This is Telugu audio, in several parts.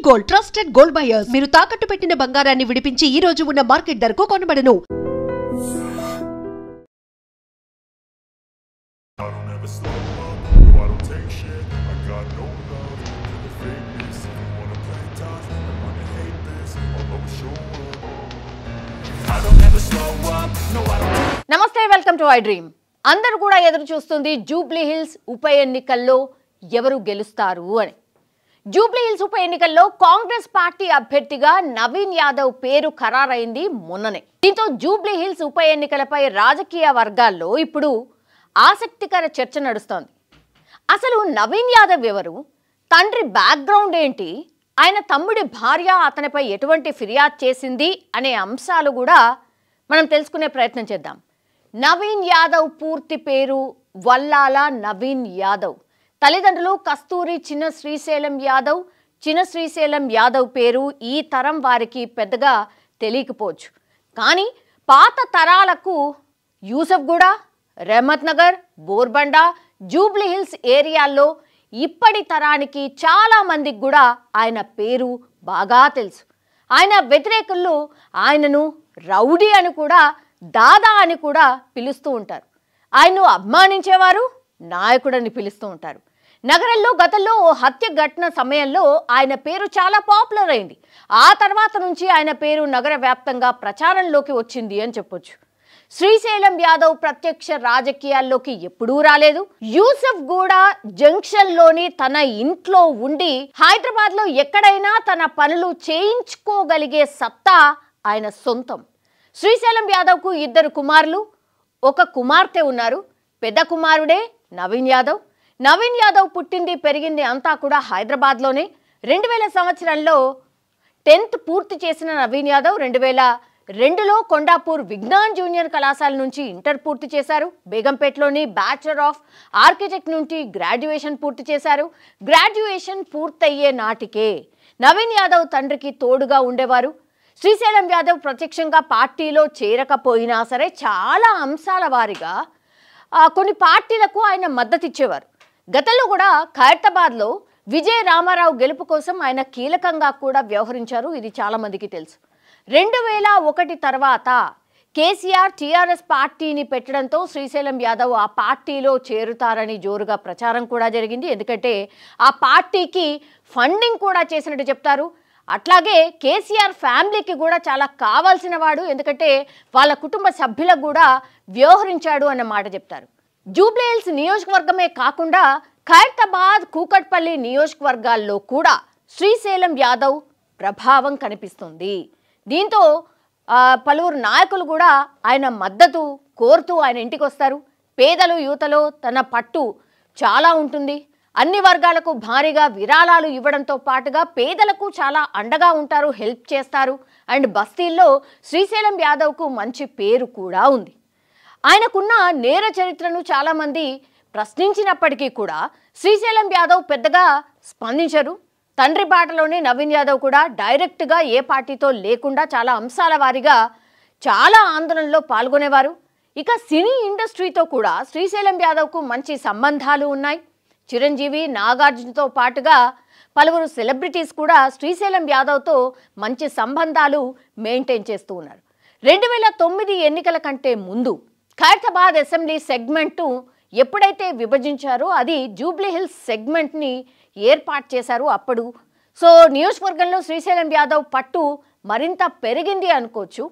గోల్డ్ ట్రస్టెడ్ గోల్డ్ బయర్స్ మీరు తాకట్టు పెట్టిన బంగారాన్ని విడిపించి ఈ రోజు ఉన్న మార్కెట్ ధరకు కొనబడను. నమస్తే, వెల్కమ్ టు ఐ డ్రీమ్. అందరూ కూడా ఎదురు చూస్తుంది జూబ్లీ హిల్స్ ఉప ఎన్నికల్లో ఎవరు గెలుస్తారు అని. జూబ్లీ హిల్స్ ఉప ఎన్నికల్లో కాంగ్రెస్ పార్టీ అభ్యర్థిగా నవీన్ యాదవ్ పేరు ఖరారైంది మొన్ననే. దీంతో జూబ్లీ హిల్స్ ఉప ఎన్నికలపై రాజకీయ వర్గాల్లో ఇప్పుడు ఆసక్తికర చర్చ నడుస్తోంది. అసలు నవీన్ యాదవ్ ఎవరు, తండ్రి బ్యాక్గ్రౌండ్ ఏంటి, ఆయన తమ్ముడి భార్య అతనిపై ఎటువంటి ఫిర్యాదు చేసింది అనే అంశాలు కూడా మనం తెలుసుకునే ప్రయత్నం చేద్దాం. నవీన్ యాదవ్ పూర్తి పేరు వల్లాల నవీన్ యాదవ్. తల్లిదండ్రులు కస్తూరి చిన్న శ్రీశైలం యాదవ్. చిన్న శ్రీశైలం యాదవ్ పేరు ఈ తరం వారికి పెద్దగా తెలియకపోవచ్చు, కానీ పాత తరాలకు యూసఫ్గూడ, రెహమత్ నగర్, బోర్బండ, జూబ్లీ హిల్స్ ఏరియాల్లో ఇప్పటి తరానికి చాలా మందికి కూడా ఆయన పేరు బాగా తెలుసు. ఆయన వ్యతిరేకులు ఆయనను రౌడీ అని కూడా, దాదా అని కూడా పిలుస్తూ ఉంటారు. ఆయన్ను అభిమానించేవారు నాయకుడని పిలుస్తూ ఉంటారు. నగరంలో గతంలో ఓ హత్య ఘటన సమయంలో ఆయన పేరు చాలా పాపులర్ అయింది. ఆ తర్వాత నుంచి ఆయన పేరు నగర వ్యాప్తంగా ప్రచారంలోకి వచ్చింది అని చెప్పొచ్చు. శ్రీశైలం యాదవ్ ప్రత్యక్ష రాజకీయాల్లోకి ఎప్పుడూ రాలేదు. యూసఫ్గూడ జంక్షన్లోని తన ఇంట్లో ఉండి హైదరాబాద్లో ఎక్కడైనా తన పనులు చేయించుకోగలిగే సత్తా ఆయన సొంతం. శ్రీశైలం యాదవ్కు 2 కుమారులు, 1 కుమార్తె ఉన్నారు. పెద్ద కుమారుడే నవీన్ యాదవ్. నవీన్ యాదవ్ పుట్టింది పెరిగింది అంతా కూడా హైదరాబాద్లోనే. 2000 సంవత్సరంలో 10th పూర్తి చేసిన నవీన్ యాదవ్ 2002లో కొండాపూర్ విజ్ఞాన్ జూనియర్ కళాశాల నుంచి ఇంటర్ పూర్తి చేశారు. బేగంపేటలోని బ్యాచులర్ ఆఫ్ ఆర్కిటెక్ట్ నుండి గ్రాడ్యుయేషన్ పూర్తి చేశారు. గ్రాడ్యుయేషన్ పూర్తయ్యే నాటికే నవీన్ యాదవ్ తండ్రికి తోడుగా ఉండేవారు. శ్రీశైలం యాదవ్ ప్రత్యక్షంగా పార్టీలో చేరకపోయినా సరే చాలా అంశాల వారీగా కొన్ని పార్టీలకు ఆయన మద్దతు ఇచ్చేవారు. గతంలో కూడా ఖైరతాబాద్లో విజయ రామారావు గెలుపు కోసం ఆయన కీలకంగా కూడా వ్యవహరించారు. ఇది చాలా మందికి తెలుసు. 2001 తర్వాత కేసీఆర్ టీఆర్ఎస్ పార్టీని పెట్టడంతో శ్రీశైలం యాదవ్ ఆ పార్టీలో చేరుతారని జోరుగా ప్రచారం కూడా జరిగింది. ఎందుకంటే ఆ పార్టీకి ఫండింగ్ కూడా చేసినట్టు చెప్తారు. అట్లాగే కేసీఆర్ ఫ్యామిలీకి కూడా చాలా కావాల్సిన వాడు, ఎందుకంటే వాళ్ళ కుటుంబ సభ్యులకు కూడా వ్యవహరించాడు అన్న మాట చెప్తారు. జూబ్లీ హిల్స్ నియోజకవర్గమే కాకుండా ఖైరతాబాద్, కూకట్పల్లి నియోజకవర్గాల్లో కూడా శ్రీశైలం యాదవ్ ప్రభావం కనిపిస్తుంది. దీంతో పలువురు నాయకులు కూడా ఆయన మద్దతు కోరుతూ ఆయన ఇంటికి వస్తారు. పేదలు యువతలో తన పట్టు చాలా ఉంటుంది. అన్ని వర్గాలకు భారీగా విరాళాలు ఇవ్వడంతో పాటుగా పేదలకు చాలా అండగా ఉంటారు, హెల్ప్ చేస్తారు. అండ్ బస్తీల్లో శ్రీశైలం యాదవ్కు మంచి పేరు కూడా ఉంది. ఆయనకున్న నేర చరిత్రను చాలామంది ప్రశ్నించినప్పటికీ కూడా శ్రీశైలం యాదవ్ పెద్దగా స్పందించరు. తండ్రి బాటలోనే నవీన్ యాదవ్ కూడా డైరెక్ట్గా ఏ పార్టీతో లేకుండా చాలా అంశాల వారీగా చాలా ఆందోళనలో పాల్గొనేవారు. ఇక సినీ ఇండస్ట్రీతో కూడా శ్రీశైలం యాదవ్కు మంచి సంబంధాలు ఉన్నాయి. చిరంజీవి, నాగార్జునతో పాటుగా పలువురు సెలబ్రిటీస్ కూడా శ్రీశైలం యాదవ్తో మంచి సంబంధాలు మెయింటైన్ చేస్తూ ఉన్నారు. 2009 ఎన్నికల కంటే ముందు ఖైరతాబాద్ అసెంబ్లీ సెగ్మెంట్ను ఎప్పుడైతే విభజించారో అది జూబ్లీ హిల్స్ సెగ్మెంట్ని ఏర్పాటు చేశారు అప్పుడు. సో నియోజకవర్గంలో శ్రీశైలం యాదవ్ పట్టు మరింత పెరిగింది అనుకోవచ్చు.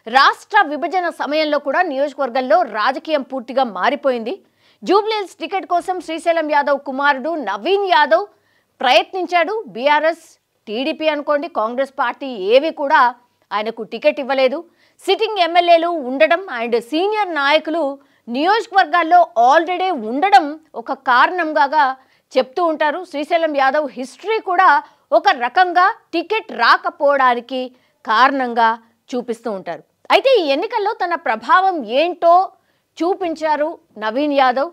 రాష్ట్ర విభజన సమయంలో కూడా నియోజకవర్గంలో రాజకీయం పూర్తిగా మారిపోయింది. జూబ్లీ హిల్స్ టికెట్ కోసం శ్రీశైలం యాదవ్ కుమారుడు నవీన్ యాదవ్ ప్రయత్నించాడు. బీఆర్ఎస్, టీడీపీ అనుకోండి, కాంగ్రెస్ పార్టీ ఏవి కూడా ఆయనకు టికెట్ ఇవ్వలేదు. సిట్టింగ్ ఎమ్మెల్యేలు ఉండడం అండ్ సీనియర్ నాయకులు నియోజకవర్గాల్లో ఆల్రెడీ ఉండడం ఒక కారణంగా చెప్తూ ఉంటారు. శ్రీశైలం యాదవ్ హిస్టరీ కూడా ఒక రకంగా టికెట్ రాకపోవడానికి కారణంగా చూపిస్తూ ఉంటారు. అయితే ఈ ఎన్నికల్లో తన ప్రభావం ఏంటో చూపించారు నవీన్ యాదవ్.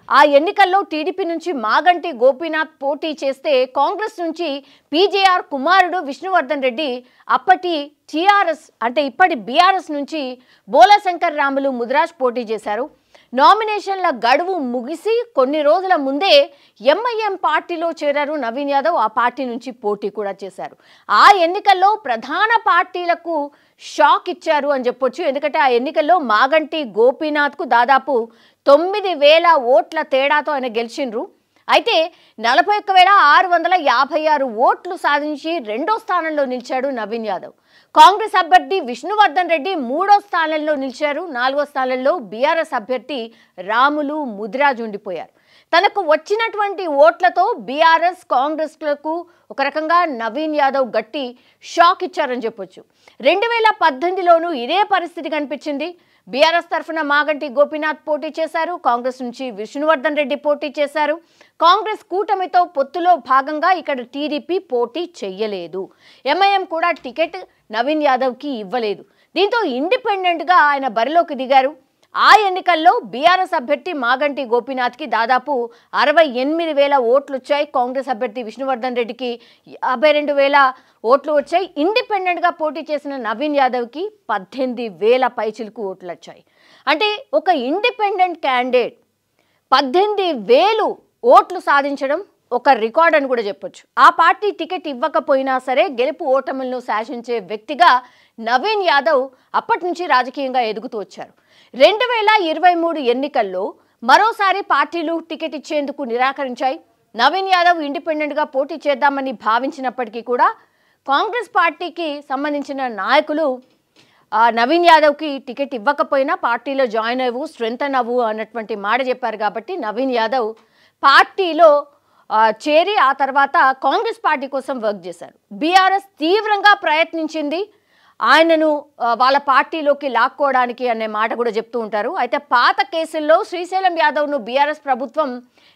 ఆ ఎన్నికల్లో టీడీపీ నుంచి మాగంటి గోపీనాథ్ పోటీ చేస్తే కాంగ్రెస్ నుంచి పీజేఆర్ కుమారుడు విష్ణువర్ధన్ రెడ్డి, అప్పటి టీఆర్ఎస్ అంటే ఇప్పటి బీఆర్ఎస్ నుంచి బోలాశంకర్ రాములు ముదిరాజ్ పోటీ చేశారు. నామినేషన్ల గడువు ముగిసి కొన్ని రోజుల ముందే ఎంఐఎం పార్టీలో చేరారు నవీన్ యాదవ్. ఆ పార్టీ నుంచి పోటీ కూడా చేశారు. ఆ ఎన్నికల్లో ప్రధాన పార్టీలకు షాక్ ఇచ్చారు అని చెప్పొచ్చు. ఎందుకంటే ఆ ఎన్నికల్లో మాగంటి గోపీనాథ్కు దాదాపు 9,000 ఓట్ల తేడాతో ఆయన గెలిచిండ్రు. అయితే 41,656 ఓట్లు సాధించి 2వ స్థానంలో నిలిచాడు నవీన్ యాదవ్. కాంగ్రెస్ అభ్యర్థి విష్ణువర్ధన్ రెడ్డి 3వ స్థానంలో నిలిచారు. 4వ స్థానంలో బీఆర్ఎస్ అభ్యర్థి రాములు ముదిరాజ్ ఉండిపోయారు. తనకు వచ్చినటువంటి ఓట్లతో బీఆర్ఎస్ కాంగ్రెస్లకు ఒక రకంగా నవీన్ యాదవ్ గట్టి షాక్ ఇచ్చారని చెప్పొచ్చు. 2018లోనూ ఇదే పరిస్థితి కనిపించింది. బీఆర్ఎస్ తరఫున మాగంటి గోపీనాథ్ పోటీ చేశారు. కాంగ్రెస్ నుంచి విష్ణువర్ధన్ రెడ్డి పోటీ చేశారు. కాంగ్రెస్ కూటమితో పొత్తులో భాగంగా ఇక్కడ టీడీపీ పోటీ చెయ్యలేదు. ఎంఐఎం కూడా టికెట్ నవీన్ యాదవ్కి ఇవ్వలేదు. దీంతో ఇండిపెండెంట్గా ఆయన బరిలోకి దిగారు. ఆ ఎన్నికల్లో బీఆర్ఎస్ అభ్యర్థి మాగంటి గోపీనాథ్కి దాదాపు 68,000 ఓట్లు వచ్చాయి. కాంగ్రెస్ అభ్యర్థి విష్ణువర్ధన్ రెడ్డికి 52,000 ఓట్లు వచ్చాయి. ఇండిపెండెంట్గా పోటీ చేసిన నవీన్ యాదవ్కి 18,000 పైచిలకు ఓట్లు వచ్చాయి. అంటే ఒక ఇండిపెండెంట్ క్యాండిడేట్ 18,000 ఓట్లు సాధించడం ఒక రికార్డ్ అని కూడా చెప్పొచ్చు. ఆ పార్టీ టికెట్ ఇవ్వకపోయినా సరే గెలుపు ఓటములను శాసించే వ్యక్తిగా నవీన్ యాదవ్ అప్పటి నుంచి రాజకీయంగా ఎదుగుతూ వచ్చారు. 2023 ఎన్నికల్లో మరోసారి పార్టీలు టికెట్ ఇచ్చేందుకు నిరాకరించాయి. నవీన్ యాదవ్ ఇండిపెండెంట్గా పోటీ చేద్దామని భావించినప్పటికీ కూడా కాంగ్రెస్ పార్టీకి సంబంధించిన నాయకులు నవీన్ యాదవ్కి టికెట్ ఇవ్వకపోయినా పార్టీలో జాయిన్ అవ్వు, స్ట్రెంథన్ అవ్వు అన్నటువంటి మాట చెప్పారు. కాబట్టి నవీన్ యాదవ్ పార్టీలో చేరి ఆ తర్వాత కాంగ్రెస్ పార్టీ కోసం వర్క్ చేశారు. బీఆర్ఎస్ తీవ్రంగా ప్రయత్నించింది ఆయనను వాళ్ళ పార్టీలోకి లాక్కోవడానికి అనే మాట కూడా చెప్తూ ఉంటారు. అయితే పాత కేసుల్లో శ్రీశైలం యాదవ్ను బీఆర్ఎస్ ప్రభుత్వం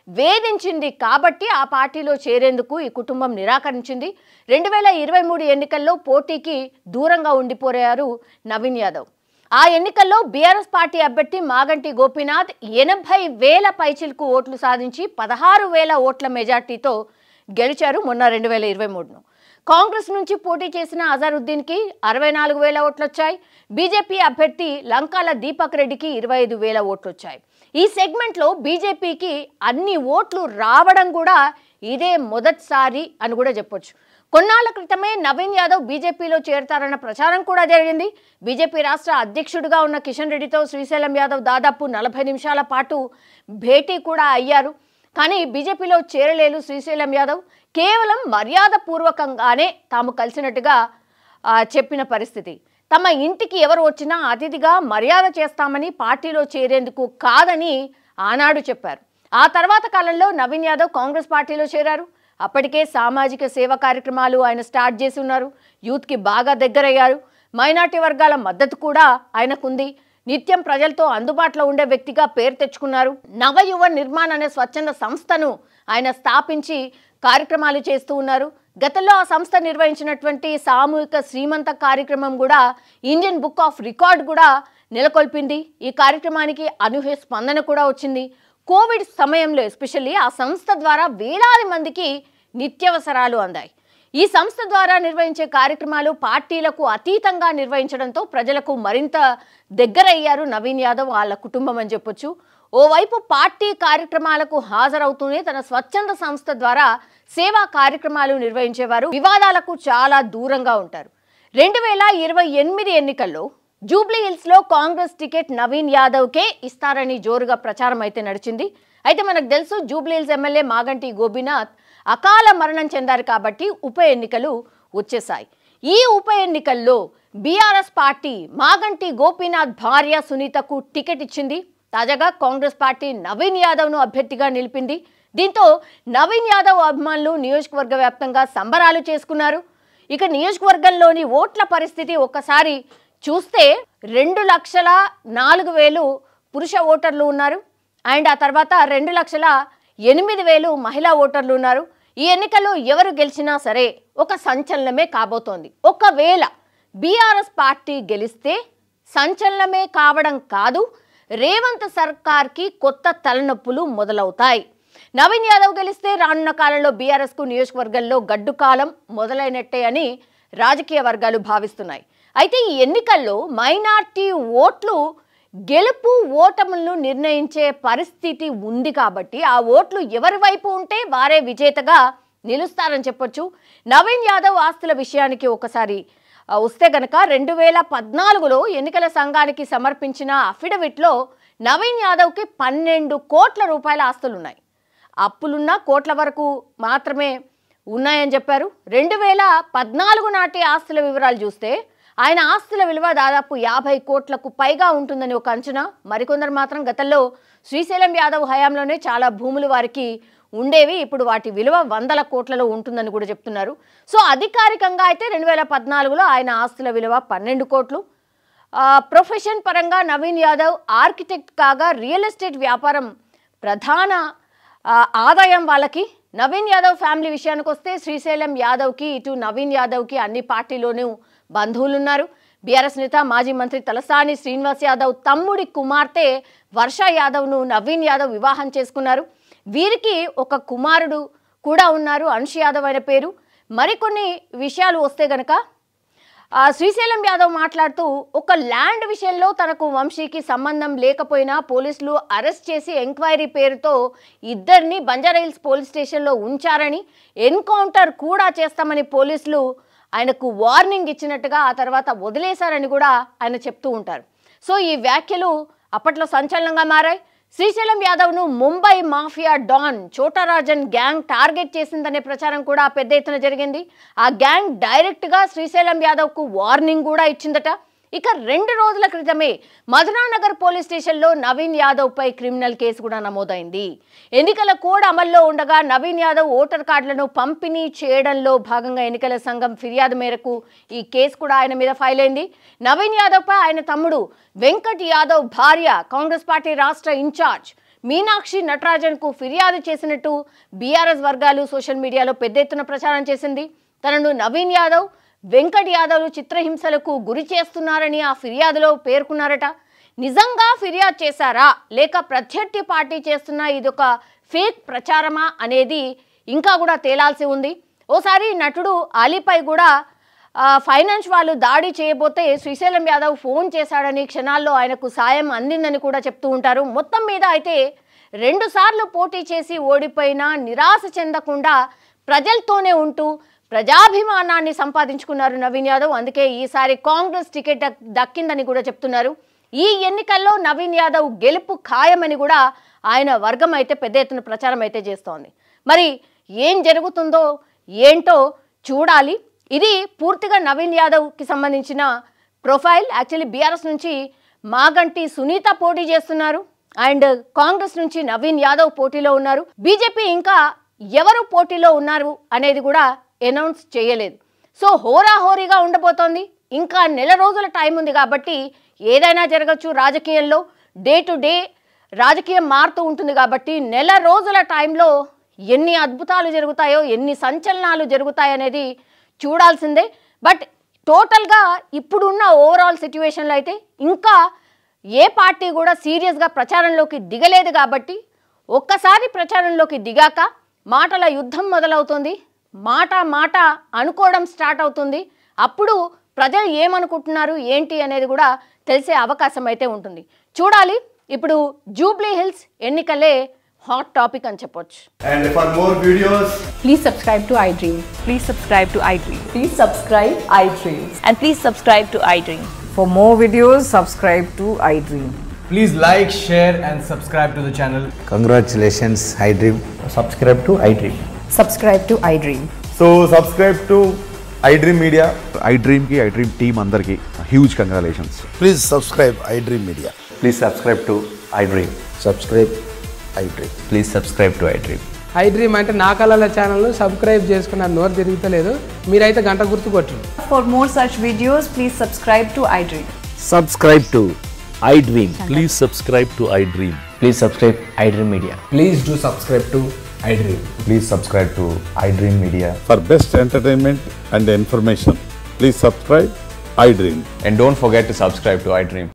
వేధించింది కాబట్టి ఆ పార్టీలో చేరేందుకు ఈ కుటుంబం నిరాకరించింది. 2023 ఎన్నికల్లో పోటీకి దూరంగా ఉండిపోయారు నవీన్ యాదవ్. ఆ ఎన్నికల్లో బీఆర్ఎస్ పార్టీ అభ్యర్థి మాగంటి గోపీనాథ్ 80,000 పైచిలకు ఓట్లు సాధించి 16,000 ఓట్ల మెజార్టీతో గెలిచారు మొన్న 2023ను. కాంగ్రెస్ నుంచి పోటీ చేసిన అజారుద్దీన్కి 64,000 ఓట్లు వచ్చాయి. బీజేపీ అభ్యర్థి లంకాల దీపక్ రెడ్డికి 25,000 ఓట్లు వచ్చాయి. ఈ సెగ్మెంట్లో బీజేపీకి అన్ని ఓట్లు రావడం కూడా ఇదే మొదటిసారి అని కూడా చెప్పొచ్చు. కొన్నాళ్ల క్రితమే నవీన్ యాదవ్ బీజేపీలో చేరతారన్న ప్రచారం కూడా జరిగింది. బీజేపీ రాష్ట్ర అధ్యక్షుడిగా ఉన్న కిషన్ రెడ్డితో శ్రీశైలం యాదవ్ దాదాపు 40 నిమిషాల పాటు భేటీ కూడా అయ్యారు. కానీ బీజేపీలో చేరలేదు శ్రీశైలం యాదవ్. కేవలం మర్యాదపూర్వకంగానే తాము కలిసినట్టుగా చెప్పిన పరిస్థితి. తమ ఇంటికి ఎవరు వచ్చినా అతిథిగా మర్యాద చేస్తామని, పార్టీలో చేరేందుకు కాదని ఆనాడు చెప్పారు. ఆ తర్వాత కాలంలో నవీన్ యాదవ్ కాంగ్రెస్ పార్టీలో చేరారు. అప్పటికే సామాజిక సేవా కార్యక్రమాలు ఆయన స్టార్ట్ చేసి ఉన్నారు. యూత్కి బాగా దగ్గరయ్యారు. మైనార్టీ వర్గాల మద్దతు కూడా ఆయనకుంది. నిత్యం ప్రజలతో అందుబాటులో ఉండే వ్యక్తిగా పేరు తెచ్చుకున్నారు. నవయువ నిర్మాణ్ అనే స్వచ్ఛంద సంస్థను ఆయన స్థాపించి కార్యక్రమాలు చేస్తూ ఉన్నారు. గతంలో ఆ సంస్థ నిర్వహించినటువంటి సామూహిక శ్రీమంత కార్యక్రమం కూడా ఇండియన్ బుక్ ఆఫ్ రికార్డ్ కూడా నెలకొల్పింది. ఈ కార్యక్రమానికి అనూహ్య స్పందన కూడా వచ్చింది. కోవిడ్ సమయంలో ఎస్పెషల్లీ ఆ సంస్థ ద్వారా వేలాది మందికి నిత్యావసరాలు అందాయి. ఈ సంస్థ ద్వారా నిర్వహించే కార్యక్రమాలు పార్టీలకు అతీతంగా నిర్వహించడంతో ప్రజలకు మరింత దగ్గరయ్యారు నవీన్ యాదవ్ వాళ్ళ కుటుంబం అని చెప్పొచ్చు. ఓవైపు పార్టీ కార్యక్రమాలకు హాజరవుతూనే తన స్వచ్ఛంద సంస్థ ద్వారా సేవా కార్యక్రమాలు నిర్వహించేవారు. వివాదాలకు చాలా దూరంగా ఉంటారు. 2028 ఎన్నికల్లో జూబ్లీ హిల్స్ లో కాంగ్రెస్ టికెట్ నవీన్ యాదవ్కే ఇస్తారని జోరుగా ప్రచారం అయితే నడిచింది. అయితే మనకు తెలుసు Jubilee hills MLA Maganti Gopinath అకాల మరణం చెందారు కాబట్టి ఉప ఎన్నికలు వచ్చేసాయి. ఈ ఉప ఎన్నికల్లో బీఆర్ఎస్ పార్టీ మాగంటి గోపీనాథ్ భార్య సునీతకు టికెట్ ఇచ్చింది. తాజాగా కాంగ్రెస్ పార్టీ నవీన్ యాదవ్ను అభ్యర్థిగా నిలిపింది. దీంతో నవీన్ యాదవ్ అభిమానులు నియోజకవర్గ వ్యాప్తంగా సంబరాలు చేసుకున్నారు. ఇక నియోజకవర్గంలోని ఓట్ల పరిస్థితి ఒక్కసారి చూస్తే 2,04,000 పురుష ఓటర్లు ఉన్నారు. అండ్ ఆ తర్వాత 2,08,000 మహిళా ఓటర్లు ఉన్నారు. ఈ ఎన్నికల్లో ఎవరు గెలిచినా సరే ఒక సంచలనమే కాబోతోంది. ఒకవేళ బీఆర్ఎస్ పార్టీ గెలిస్తే సంచలనమే కావడం కాదు, రేవంత్ సర్కార్కి కొత్త తలనొప్పులు మొదలవుతాయి. నవీన్ యాదవ్ గెలిస్తే రానున్న కాలంలో బీఆర్ఎస్కు నియోజకవర్గంలో గడ్డు కాలం మొదలైనట్టే అని రాజకీయ వర్గాలు భావిస్తున్నాయి. అయితే ఈ ఎన్నికల్లో మైనార్టీ ఓట్లు గెలుపు ఓటములను నిర్ణయించే పరిస్థితి ఉంది కాబట్టి ఆ ఓట్లు ఎవరి వైపు ఉంటే వారే విజేతగా నిలుస్తారని చెప్పొచ్చు. నవీన్ యాదవ్ ఆస్తుల విషయానికి ఒకసారి వస్తే గనక 2014లో ఎన్నికల సంఘానికి సమర్పించిన అఫిడవిట్లో నవీన్ యాదవ్కి 12 కోట్ల రూపాయల ఆస్తులున్నాయి. అప్పులున్న కోట్ల వరకు మాత్రమే ఉన్నాయని చెప్పారు. 2014 నాటి ఆస్తుల వివరాలు చూస్తే ఆయన ఆస్తుల విలువ దాదాపు 50 కోట్లకు పైగా ఉంటుందని ఒక అంచనా. మరికొందరు మాత్రం గతంలో శ్రీశైలం యాదవ్ హయాంలోనే చాలా భూములు వారికి ఉండేవి, ఇప్పుడు వాటి విలువ 100 కోట్లలో ఉంటుందని కూడా చెప్తున్నారు. సో అధికారికంగా అయితే 2014లో ఆయన ఆస్తుల విలువ 12 కోట్లు. ప్రొఫెషన్ పరంగా నవీన్ యాదవ్ ఆర్కిటెక్ట్ కాగా రియల్ ఎస్టేట్ వ్యాపారం ప్రధాన ఆదాయం వాళ్ళకి. నవీన్ యాదవ్ ఫ్యామిలీ విషయానికి వస్తే శ్రీశైలం యాదవ్కి ఇటు నవీన్ యాదవ్కి అన్ని పార్టీలోనూ బంధువులు ఉన్నారు. బీఆర్ఎస్ నేత మాజీ మంత్రి తలసాని శ్రీనివాస్ యాదవ్ తమ్ముడి కుమార్తె వర్ష యాదవ్ను నవీన్ యాదవ్ వివాహం చేసుకున్నారు. వీరికి ఒక కుమారుడు కూడా ఉన్నారు, అంశ్ యాదవ్ అనే పేరు. మరికొన్ని విషయాలు వస్తే గనక శ్రీశైలం యాదవ్ మాట్లాడుతూ ఒక ల్యాండ్ విషయంలో తనకు వంశీకి సంబంధం లేకపోయినా పోలీసులు అరెస్ట్ చేసి ఎంక్వైరీ పేరుతో ఇద్దరిని బంజారాహిల్స్ పోలీస్ స్టేషన్లో ఉంచారని, ఎన్కౌంటర్ కూడా చేస్తామని పోలీసులు ఆయనకు వార్నింగ్ ఇచ్చినట్టుగా ఆ తర్వాత వదిలేశారని కూడా ఆయన చెప్తూ ఉంటారు. సో ఈ వ్యాఖ్యలు అప్పట్లో సంచలనంగా మారాయి. శ్రీశైలం యాదవ్ను Mumbai mafia don Chhota Rajan gang target చేసిందనే ప్రచారం కూడా పెద్ద ఎత్తున జరిగింది. ఆ గ్యాంగ్ డైరెక్ట్గా శ్రీశైలం యాదవ్కు వార్నింగ్ కూడా ఇచ్చిందట. ఇక 2 రోజుల క్రితమే మధురానగర్ పోలీస్ స్టేషన్లో నవీన్ యాదవ్పై క్రిమినల్ కేసు కూడా నమోదైంది. ఎన్నికల కోడ్ అమల్లో ఉండగా నవీన్ యాదవ్ ఓటర్ కార్డులను పంపిణీ చేయడంలో భాగంగా ఎన్నికల సంఘం ఫిర్యాదు మేరకు ఈ కేసు కూడా ఆయన మీద ఫైల్ అయింది. నవీన్ యాదవ్పై ఆయన తమ్ముడు వెంకట్ యాదవ్ భార్య కాంగ్రెస్ పార్టీ రాష్ట్ర ఇన్ఛార్జ్ మీనాక్షి నటరాజన్కు ఫిర్యాదు చేసినట్టు బీఆర్ఎస్ వర్గాలు సోషల్ మీడియాలో పెద్ద ఎత్తున ప్రచారం చేసింది. తనను నవీన్ యాదవ్ వెంకట్ యాదవ్ చిత్రహింసలకు గురి చేస్తున్నారని ఆ ఫిర్యాదులో పేర్కొన్నారట. నిజంగా ఫిర్యాదు చేశారా లేక ప్రత్యర్థి పార్టీ చేస్తున్న ఇదొక ఫేక్ ప్రచారమా అనేది ఇంకా కూడా తేలాల్సి ఉంది. ఓసారి నటుడు అలీపై కూడా ఫైనాన్స్ వాళ్ళు దాడి చేయబోతే శ్రీశైలం యాదవ్ ఫోన్ చేశాడని, క్షణాల్లో ఆయనకు సాయం అందిందని కూడా చెప్తూ ఉంటారు. మొత్తం మీద అయితే 2 సార్లు పోటీ చేసి ఓడిపోయినా నిరాశ చెందకుండా ప్రజలతోనే ఉంటూ ప్రజాభిమానాన్ని సంపాదించుకున్నారు నవీన్ యాదవ్. అందుకే ఈసారి కాంగ్రెస్ టికెట్ దక్కిందని కూడా చెప్తున్నారు. ఈ ఎన్నికల్లో నవీన్ యాదవ్ గెలుపు ఖాయమని కూడా ఆయన వర్గం అయితే పెద్ద ఎత్తున ప్రచారం అయితే చేస్తోంది. మరి ఏం జరుగుతుందో ఏంటో చూడాలి. ఇది పూర్తిగా నవీన్ యాదవ్కి సంబంధించిన ప్రొఫైల్. యాక్చువల్లీ బీఆర్ఎస్ నుంచి మాగంటి సునీత పోటీ చేస్తున్నారు అండ్ కాంగ్రెస్ నుంచి నవీన్ యాదవ్ పోటీలో ఉన్నారు. బీజేపీ ఇంకా ఎవరు పోటీలో ఉన్నారు అనేది కూడా అనౌన్స్ చేయలేదు. సో హోరాహోరీగా ఉండబోతోంది. ఇంకా నెల రోజుల టైం ఉంది కాబట్టి ఏదైనా జరగచ్చు. రాజకీయంలో డే టు డే రాజకీయం మారుతూ ఉంటుంది కాబట్టి నెల రోజుల టైంలో ఎన్ని అద్భుతాలు జరుగుతాయో, ఎన్ని సంచలనాలు జరుగుతాయనేది చూడాల్సిందే. బట్ టోటల్గా ఇప్పుడున్న ఓవరాల్ సిచ్యువేషన్లో అయితే ఇంకా ఏ పార్టీ కూడా సీరియస్గా ప్రచారంలోకి దిగలేదు కాబట్టి ఒక్కసారి ప్రచారంలోకి దిగాక మాటల యుద్ధం మొదలవుతుంది. మాట అనుకోవడం స్టార్ట్ అవుతుంది. అప్పుడు ప్రజలు ఏమనుకుంటున్నారు ఏంటి అనేది కూడా తెలిసే అవకాశం అయితే ఉంటుంది. చూడాలి. ఇప్పుడు జూబ్లీ హిల్స్ ఎన్నికలే హాట్ టాపిక్ అని చెప్పొచ్చు. And for more videos, Please subscribe to iDream. Please subscribe to iDream. Please subscribe iDream. And please subscribe to iDream. For more videos, subscribe to iDream. please like, share and subscribe to the channel. Congratulations, iDream. Subscribe to iDream. Subscribe to iDream. So subscribe to iDream Media. iDream team andarki huge congratulations. Please subscribe iDream Media. Please subscribe to iDream. Subscribe iDream. Please subscribe to iDream. iDream అంటే నా కళల ఛానల్ను సబ్స్క్రైబ్ చేసుకున్న నోరు తిరుగుతలేదు. మీరైతే గంట గుర్తు కొట్టండి. For more such videos, please subscribe to iDream. Subscribe to iDream. Please subscribe to iDream. Please subscribe iDream Media. Please do subscribe to iDream. Please subscribe to iDream Media. For best entertainment and information, please subscribe iDream. And don't forget to subscribe to iDream.